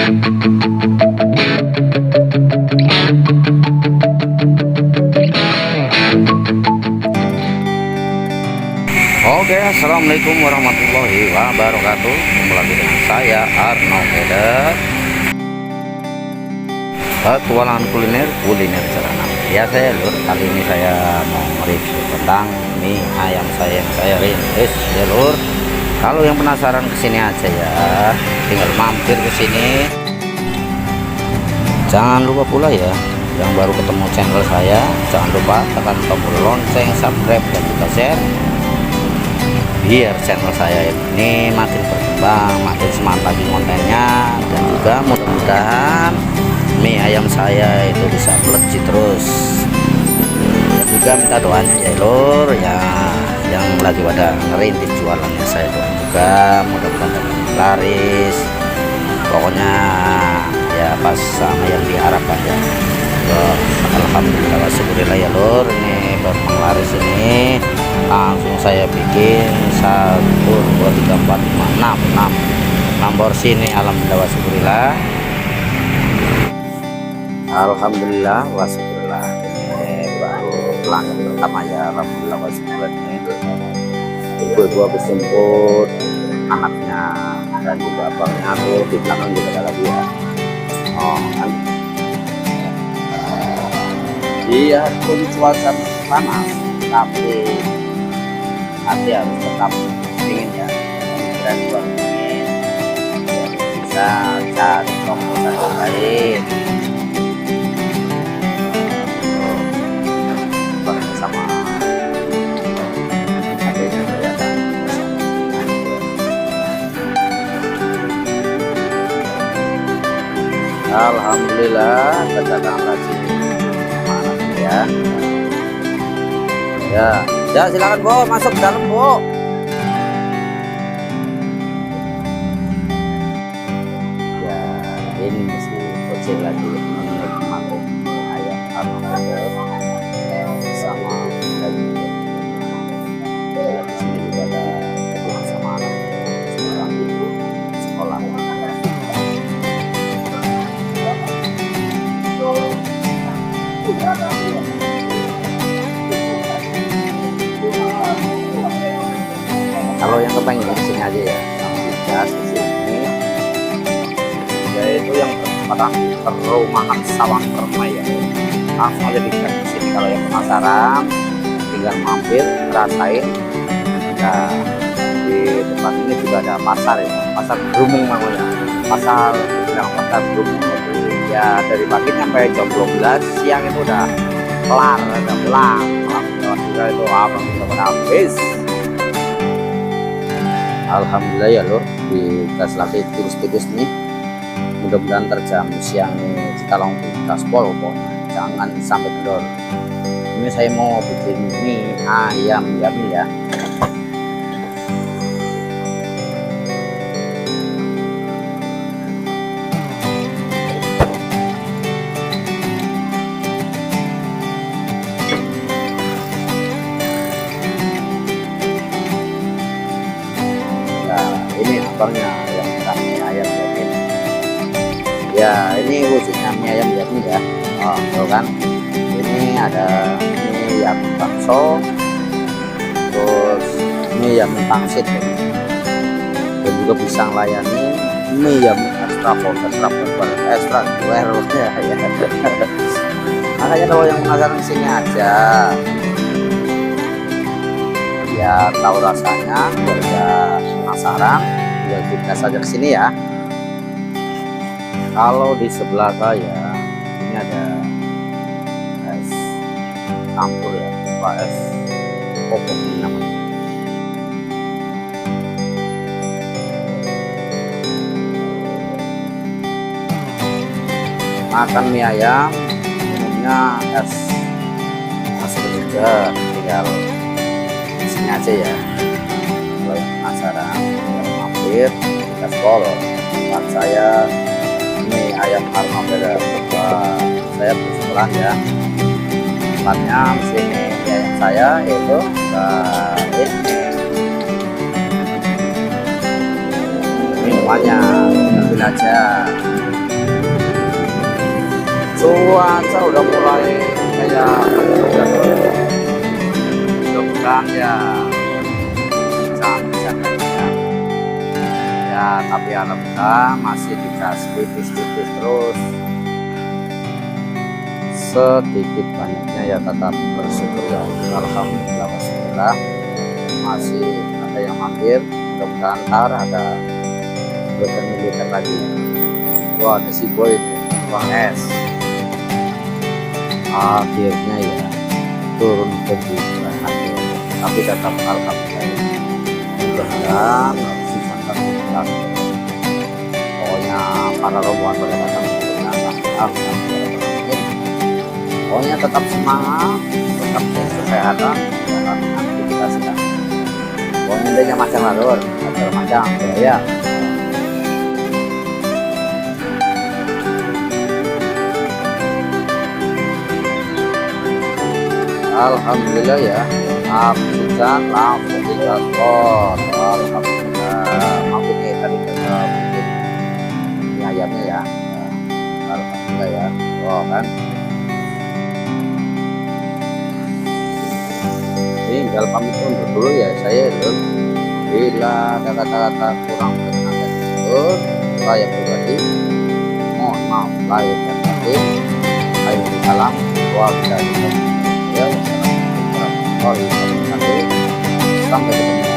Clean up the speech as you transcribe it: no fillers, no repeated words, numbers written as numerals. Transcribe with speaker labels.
Speaker 1: Oke, assalamualaikum warahmatullahi wabarakatuh. Kembali lagi dengan saya Arno Eder. Petualangan kuliner Serana. Ya saya lur, kali ini saya mau review tentang mie ayam saya yang saya rintis ya lur. Kalau yang penasaran kesini aja ya, tinggal mampir ke sini. Jangan lupa pula ya, yang baru ketemu channel saya, jangan lupa tekan tombol lonceng, subscribe dan juga share, biar channel saya ini makin berkembang, makin semangat lagi kontennya, dan juga mudah-mudahan mie ayam saya itu bisa melejit terus. Dan juga minta doanya ya lur ya, yang lagi pada ngerintis jualannya saya doain juga mudah-mudahan laris, pokoknya ya pas sama yang diharapkan ya. Alhamdulillah wa syukurillah ya lur, ini baru laris ini. Langsung saya bikin 1 2 3 4 5 6 porsi ini. Alhamdulillah wa syukurillah. Alhamdulillah wa syukurillah, ini baru pelanggan pertama ya. Alhamdulillah wa syukurillah. Ibu-ibu habis jemput anaknya dan juga abangnya tuh di belakang juga ada lagi ya. Oh kan, iya pun cuaca panas tapi hati harus tetap dingin ya. Dan buat dingin biar bisa cari komposan yang lain bersama adanya saya kan. Alhamdulillah kedatangan lagi sama anaknya ya. Ya silakan Bu, masuk ke dalam Bu. Ya ini masih kecil lagi menikmati ayam Arno sama daging. Ya, di sini juga ada ketemu sama anaknya seorang ibu sekolah. Kalau yang kepengen di sini aja ya, gas di sini, yaitu yang bertempatan perumahan Sawang Permai ya. Langsung aja di sini. Kalau yang penasaran, tinggal mampir, rasain. Nah, di depan ini juga ada pasar ya, pasar Brumung namanya. Pasar Brumung itu ya dari pagi sampai jam 12 siang itu udah kelar, udah pulang. Alhamdulillah itu abang sudah pada habis. Alhamdulillah ya lur, digas lagi tipis-tipis nih. Mudah-mudahan terjam siang nih kita langsung gaspol kok, jangan sampai kendor. Ini saya mau bikin mie ayam Jamil ya. Ini abangnya yang mie ayam Jamil ya. Ini wujudnya mie ayam Jamil ya. Oh tuh kan, ini ada mie ayam bakso, terus mie ayam pangsit ya. Dan juga bisa melayani mie ayam extra duer ya. Makanya kalau yang penasaran sini aja ya, tahu rasanya, biar penasaran ya kita saja kesini ya. Kalau di sebelah saya ini ada es campur ya, Pak, es kopong ini namanya. Makan mie ayam, minumnya es juga, tinggal sini aja ya. Kalau yang penasaran tinggal mampir di gaspol. Tempat saya ini ayam Arno Eder. Saya bersebelah ya. Tempatnya sini ayam saya yaitu ini minumannya, ambil aja. Cuaca udah mulai kayak mudah-mudahan ya ya, tapi alhamdulillah masih dikasih tipis-tipis terus, sedikit banyaknya ya tetap bersyukur ya. Alhamdulillah bismillah masih ada yang mampir, mudah-mudahan ntar ada militer lagi. Wah, ada si boy ini Bang es, akhirnya ya turun ke bulan akhir, tapi tetap alhamdulillah mudah-mudahan bisa terbuka. Pokoknya para rombongan pada datang pokoknya tetap semangat, tetap kesehatan dalam aktivitas kita. Pokoknya intinya macam alur macam ya. Alhamdulillah ya, hujan langsung digaspol. Alhamdulillah, maaf ini tadi kita bikin mie ayamnya ya. Alhamdulillah ya, oh kan. Tinggal pamit undur dulu ya saya dulu. Bila ada kata-kata kurang berkenan dan saya pribadi mohon maaf lahir dan batin. Salam, wabillahi taufiq. Wassalamualaikum warahmatullahi wabarakatuh. Sampai ketemu.